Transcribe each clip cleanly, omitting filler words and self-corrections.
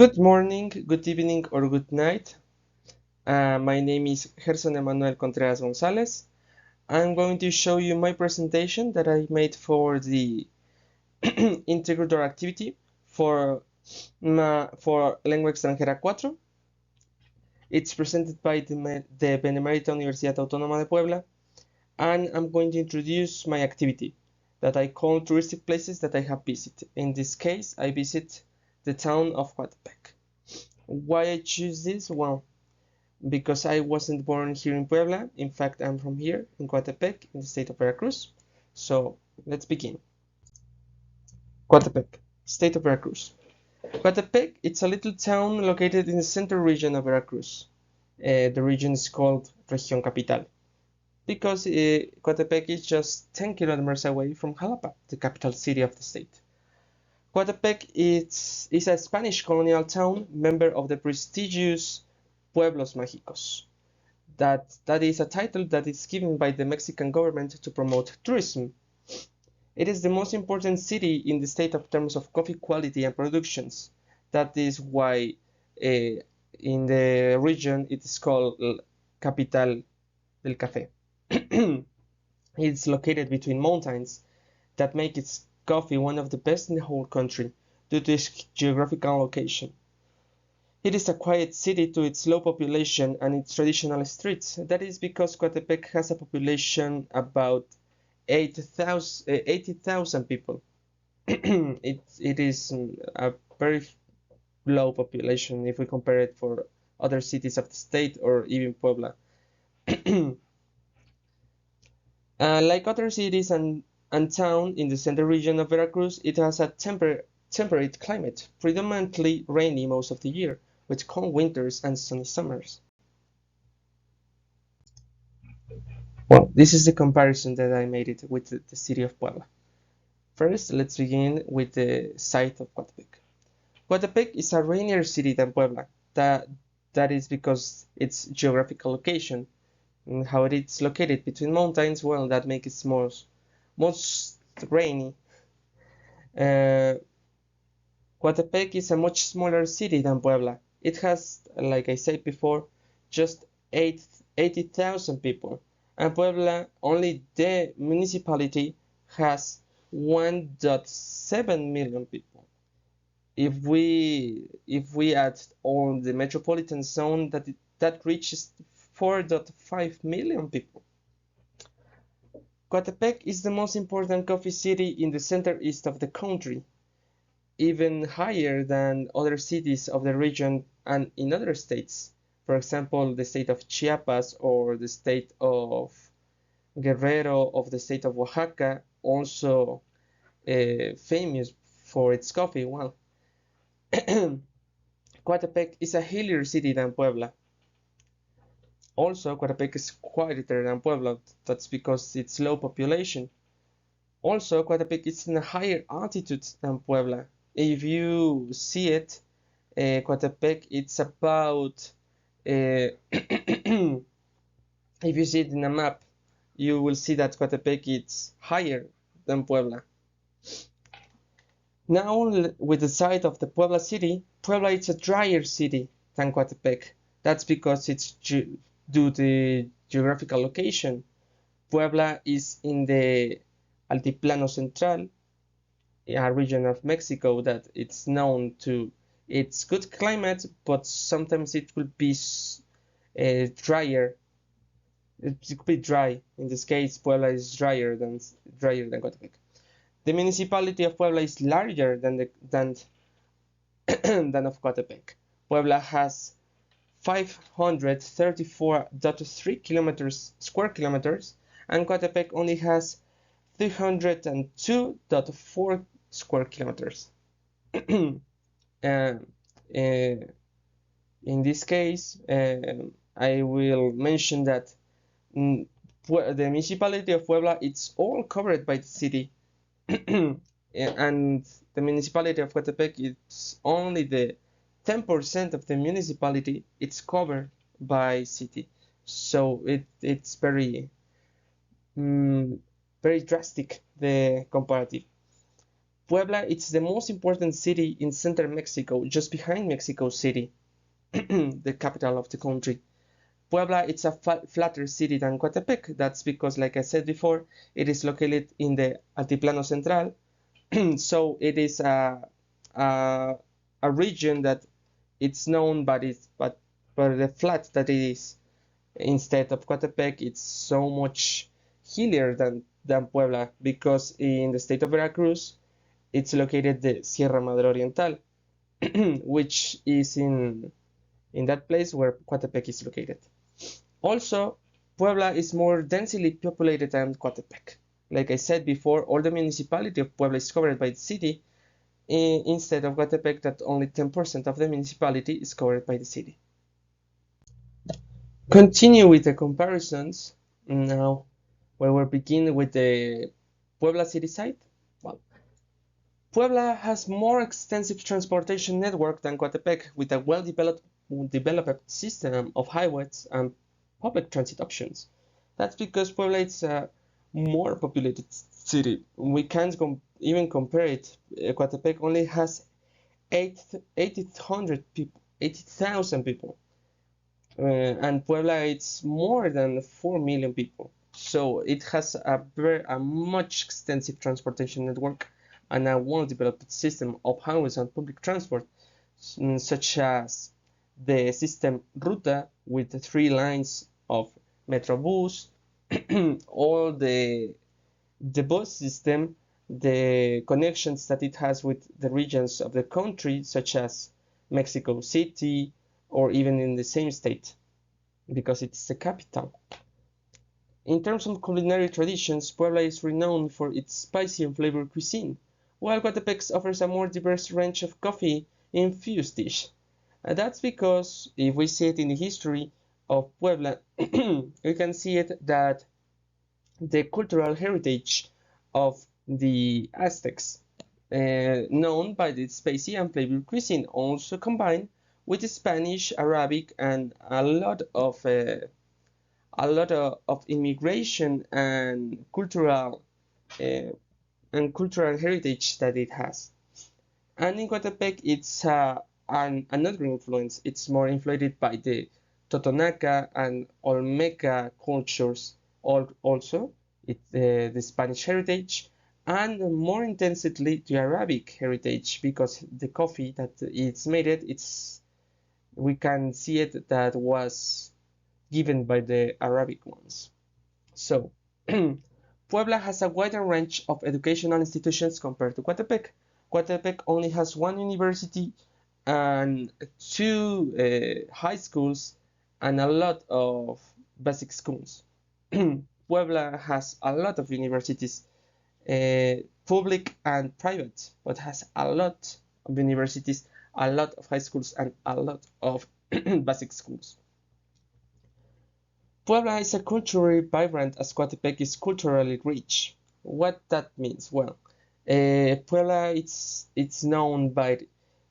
Good morning, good evening, or good night. My name is Gerson Emmanuel Contreras Gonzalez. I'm going to show you my presentation that I made for the integror activity for Lengua Extranjera IV. It's presented by the Benemérita Universidad Autónoma de Puebla, and I'm going to introduce my activity that I call touristic places that I have visited. In this case, I visit the town of Coatepec. Why I choose this? Well, because I wasn't born here in Puebla. In fact, I'm from here in Coatepec in the state of Veracruz. So let's begin. Coatepec, state of Veracruz. Coatepec, it's a little town located in the central region of Veracruz. The region is called Región Capital because Coatepec is just 10 kilometers away from Jalapa, the capital city of the state. Coatepec is a Spanish colonial town, member of the prestigious Pueblos Mágicos. That is a title that is given by the Mexican government to promote tourism. It is the most important city in the state in terms of coffee quality and productions. That is why in the region it is called Capital del Café. It's located between mountains that make its coffee one of the best in the whole country due to its geographical location. It is a quiet city to its low population and its traditional streets. That is because Coatepec has a population about 80,000 people. It is a very low population if we compare it for other cities of the state or even Puebla. Like other cities and town in the central region of Veracruz, it has a temperate climate, predominantly rainy most of the year, with cold winters and sunny summers. Well, this is the comparison that I made it with the city of Puebla. First, let's begin with the site of Coatepec. Coatepec is a rainier city than Puebla. That is because its geographical location and how it is located between mountains, well, that makes it most rainy. Coatepec is a much smaller city than Puebla. It has, like I said before, just 80,000 people. And Puebla, only the municipality has 1.7 million people. If we add all the metropolitan zone, that reaches 4.5 million people. Coatepec is the most important coffee city in the center east of the country, even higher than other cities of the region and in other states. For example, the state of Chiapas or the state of Guerrero, of the state of Oaxaca, also famous for its coffee. Well, Coatepec is a hillier city than Puebla. Also, Coatepec is quieter than Puebla. That's because its low population. Also, Coatepec is in a higher altitude than Puebla. If you see it, Coatepec, it's about, if you see it in a map, you will see that Coatepec is higher than Puebla. Now, with the side of the Puebla city, Puebla is a drier city than Coatepec. That's because it's due to the geographical location. Puebla is in the Altiplano Central, a region of Mexico that it's known to its good climate, but sometimes it will be drier. It could be dry. In this case, Puebla is drier than Coatepec. The municipality of Puebla is larger than than of Coatepec. Puebla has 534.3 square kilometers, and Coatepec only has 302.4 square kilometers. In this case, I will mention that the municipality of Puebla it's all covered by the city, and the municipality of Coatepec it's only the 10% of the municipality it's covered by city. So it's very very drastic, the comparative. Puebla, it's the most important city in central Mexico, just behind Mexico City, the capital of the country. Puebla, it's a flatter city than Coatepec. That's because, like I said before, it is located in the Altiplano Central. So it is a region that it's known, but the flat that it is. Instead of Coatepec, it's so much hillier than Puebla, because in the state of Veracruz, it's located the Sierra Madre Oriental, which is in that place where Coatepec is located. Also, Puebla is more densely populated than Coatepec. Like I said before, all the municipality of Puebla is covered by the city, instead of Coatepec, that only 10% of the municipality is covered by the city. Continue with the comparisons. Now, we will begin with the Puebla city side. Well, Puebla has more extensive transportation network than Coatepec, with a well-developed system of highways and public transit options. That's because Puebla is a more populated city. We can't even compare it. Coatepec only has 8,000 people, 80,000 people. And Puebla, it's more than 4 million people. So it has a much extensive transportation network and a well-developed system of highways and public transport, such as the system Ruta with the 3 lines of Metrobus, all the bus system, the connections that it has with the regions of the country, such as Mexico City, or even in the same state, because it's the capital. In terms of culinary traditions, Puebla is renowned for its spicy and flavored cuisine, while Coatepec offers a more diverse range of coffee-infused dishes. And that's because, if we see it in the history of Puebla, we can see it that the cultural heritage of the Aztecs, known by the spicy and flavored cuisine, also combined with Spanish, Arabic, and a lot of immigration and cultural heritage that it has. And in Coatepec, it's another influence. It's more influenced by the Totonaca and Olmeca cultures, also the Spanish heritage, and more intensely the Arabic heritage, because the coffee that it's made we can see it that was given by the Arabic ones. So, Puebla has a wider range of educational institutions compared to Coatepec. Coatepec only has 1 university and 2 high schools and a lot of basic schools. Puebla has a lot of universities, public and private, but has a lot of universities, a lot of high schools, and a lot of basic schools. Puebla is culturally vibrant as Coatepec is culturally rich. What that means? Well, Puebla it's known by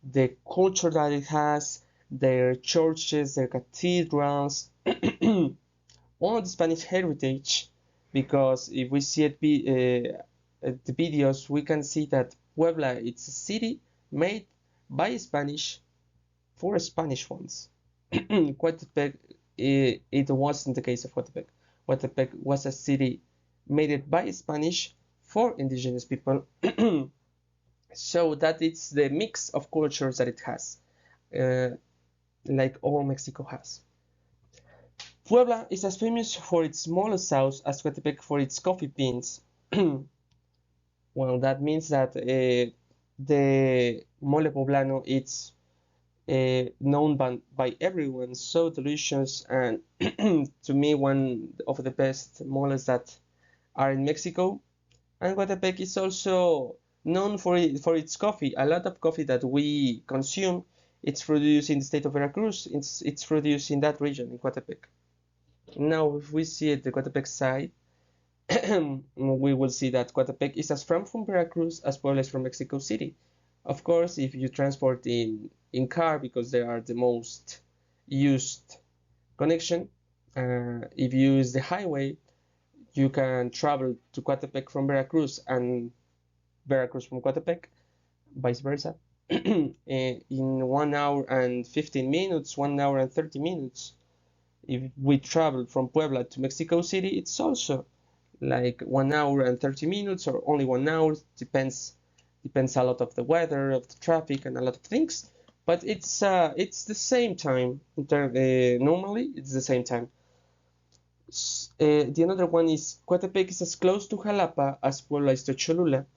the culture that it has, their churches, their cathedrals, all the Spanish heritage. Because if we see it the videos, we can see that Puebla it's a city made by Spanish for Spanish ones. Coatepec, it wasn't the case of Coatepec. Coatepec was a city made by Spanish for indigenous people. So that it's the mix of cultures that it has, like all Mexico has. Puebla is as famous for its mole sauce as Coatepec for its coffee beans. Well, that means that the mole poblano it's known by everyone, so delicious, and to me one of the best moles that are in Mexico. And Coatepec is also known for its coffee. A lot of coffee that we consume, it's produced in the state of Veracruz. It's produced in that region, in Coatepec. Now, if we see at the Coatepec side, we will see that Coatepec is as from Veracruz as well as from Mexico City. Of course, if you transport in car, because they are the most used connection, if you use the highway, you can travel to Coatepec from Veracruz, and Veracruz from Coatepec, vice versa. In 1 hour and 15 minutes, 1 hour and 30 minutes. If we travel from Puebla to Mexico City, it's also like 1 hour and 30 minutes or only 1 hour, depends a lot of the weather, of the traffic, and a lot of things. But it's the same time. Normally, it's the same time. The another one is Coatepec is as close to Jalapa as Puebla is to Cholula.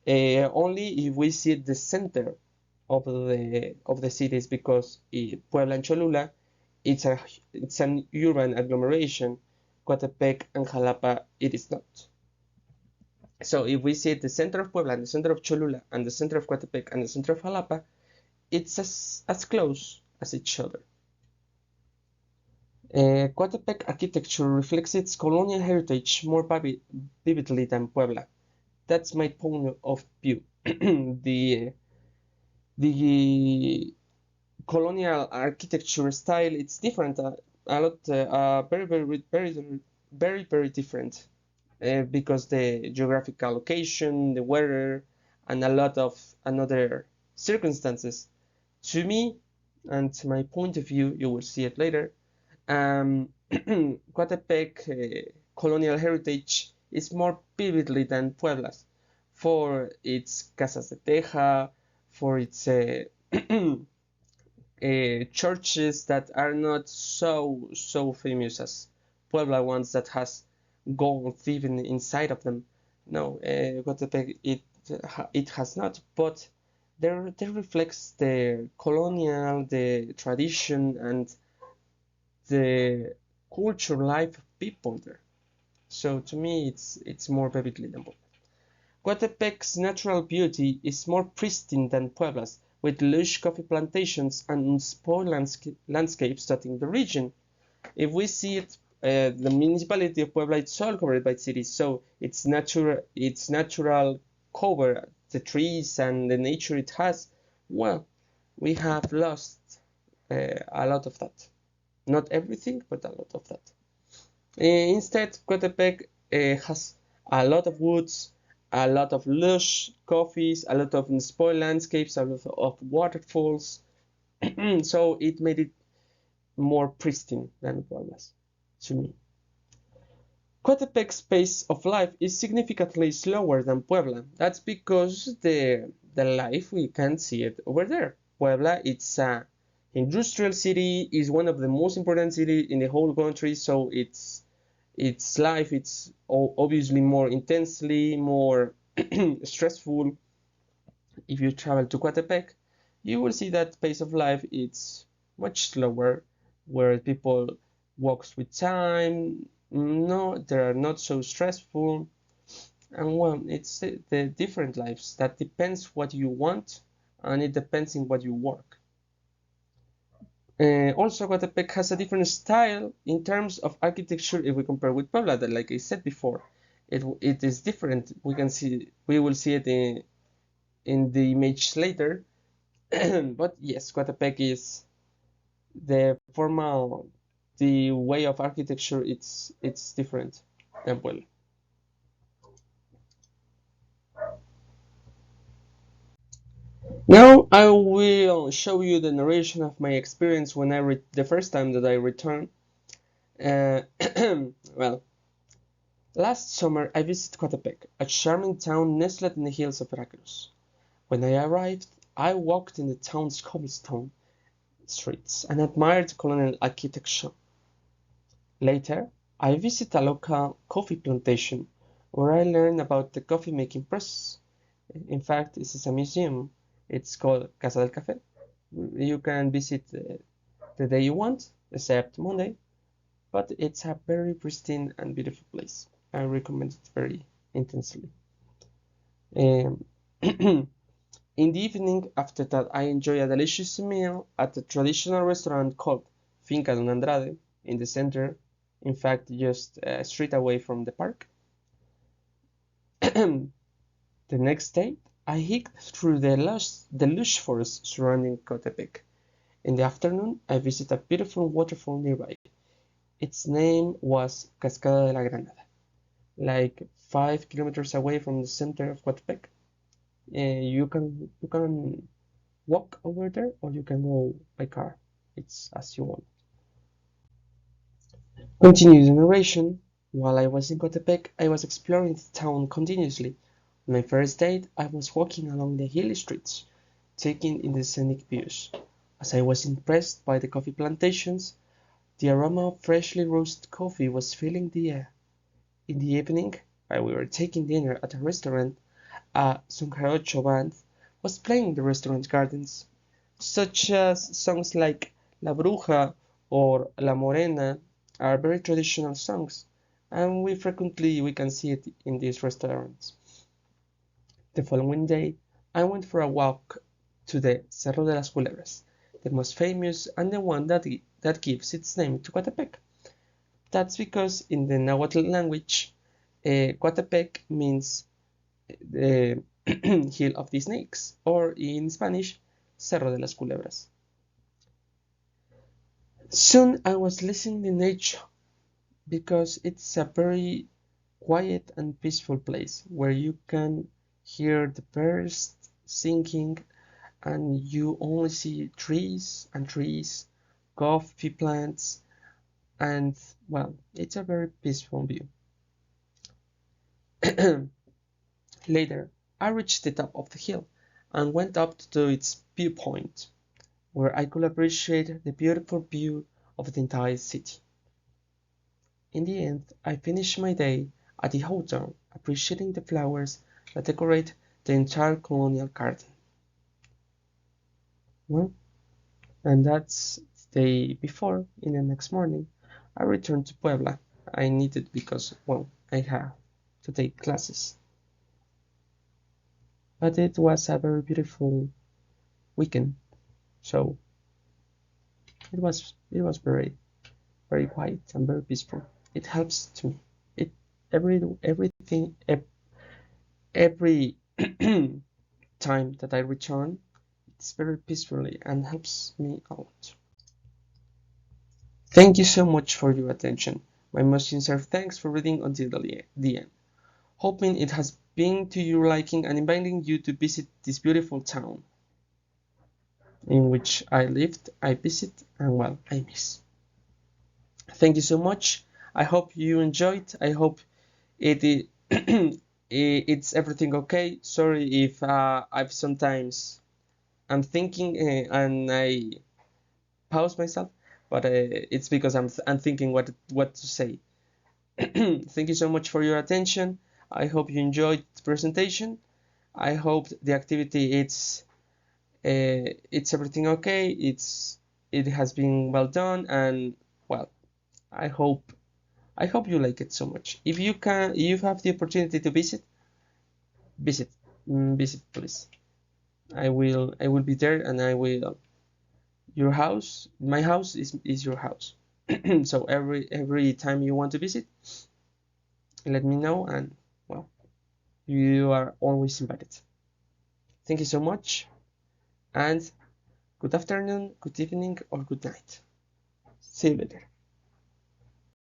Only if we see the center of the cities, because Puebla and Cholula, it's an urban agglomeration. Coatepec and Jalapa, it is not. So if we see the center of Puebla and the center of Cholula and the center of Coatepec and the center of Jalapa, it's as close as each other. Coatepec architecture reflects its colonial heritage more vividly than Puebla. That's my point of view. The colonial architecture style, it's different, a lot, very different, because the geographical location, the weather, and a lot of another circumstances. To me, and to my point of view, you will see it later, Coatepec colonial heritage is more vividly than Puebla's, for its casas de teja, for its churches that are not so famous as Puebla ones that has gold even inside of them. No, Coatepec, it has not, but there reflects the colonial, the tradition, and the culture life of people there. So to me, it's more vividly than Puebla. Coatepec's natural beauty is more pristine than Puebla's, with lush coffee plantations and unspoiled landscapes dotting the region. If we see it, the municipality of Puebla, it's all covered by cities, so its natural cover, the trees and the nature it has, well, we have lost a lot of that. Not everything, but a lot of that. Instead, Coatepec has a lot of woods, a lot of lush coffees, a lot of unspoiled landscapes, a lot of waterfalls. So it made it more pristine than Puebla's, to me. Coatepec's pace of life is significantly slower than Puebla. That's because the life, we can't see it over there. Puebla, it's a industrial city, is one of the most important cities in the whole country, so its life, it's obviously more intensely, more stressful. If you travel to Coatepec, you will see that pace of life it's much slower, where people walks with time. No, they are not so stressful, and well, it's the different lives that depends what you want, and it depends in what you work. Also, Coatepec has a different style in terms of architecture if we compare with Puebla. That, like I said before, it is different. We will see it in the image later. But yes, Coatepec is the way of architecture. It's different than Puebla. Now I will show you the narration of my experience when the first time that I returned. Well, last summer I visited Coatepec, a charming town nestled in the hills of Veracruz. When I arrived, I walked in the town's cobblestone streets and admired colonial architecture. Later, I visited a local coffee plantation where I learned about the coffee making process. In fact, this is a museum. It's called Casa del Café. You can visit the day you want, except Monday, but it's a very pristine and beautiful place. I recommend it very intensely. Um, in the evening, after that, I enjoy a delicious meal at a traditional restaurant called Finca Don Andrade in the center, in fact, just a street away from the park. The next day, I hiked through the lush forest surrounding Coatepec. In the afternoon, I visited a beautiful waterfall nearby. Its name was Cascada de la Granada, like 5 kilometers away from the center of Coatepec. You can walk over there or you can go by car. It's as you want. Continue the narration. While I was in Coatepec, I was exploring the town continuously. On my first date, I was walking along the hilly streets, taking in the scenic views. As I was impressed by the coffee plantations, the aroma of freshly roasted coffee was filling the air. In the evening, while we were taking dinner at a restaurant, a son jarocho band was playing in the restaurant gardens, such as songs like La Bruja or La Morena are very traditional songs, and we can see it in these restaurants. The following day, I went for a walk to the Cerro de las Culebras, the most famous and the one that gives its name to Coatepec. That's because in the Nahuatl language, Coatepec means the hill of the snakes, or in Spanish, Cerro de las Culebras. Soon I was listening to nature because it's a very quiet and peaceful place where you can hear the birds singing and you only see trees and trees, coffee plants, and well, it's a very peaceful view. Later, I reached the top of the hill and went up to its viewpoint, where I could appreciate the beautiful view of the entire city. In the end, I finished my day at the hotel, appreciating the flowers that decorate the entire colonial garden. Well, and that's the day before. In the next morning, I returned to Puebla. I needed because, well, I have to take classes. But it was a very beautiful weekend, so it was very quiet and very peaceful. It helps to me. It everything every time that I return, it's very peacefully and helps me a lot. Thank you so much for your attention. My most sincere thanks for reading until the end. Hoping it has been to your liking and inviting you to visit this beautiful town in which I lived, I visit, and well, I miss. Thank you so much. I hope you enjoyed. I hope it it's everything okay. Sorry if I've sometimes I'm thinking and I pause myself, but it's because I'm thinking what to say. Thank you so much for your attention. I hope you enjoyed the presentation. I hope the activity it's everything okay. It has been well done, and well, I hope I hope you like it so much. If you have the opportunity to visit, visit please. I will be there, and I will. Your house, my house is your house. So every time you want to visit, let me know, and well, you are always invited. Thank you so much, and good afternoon, good evening, or good night. See you later.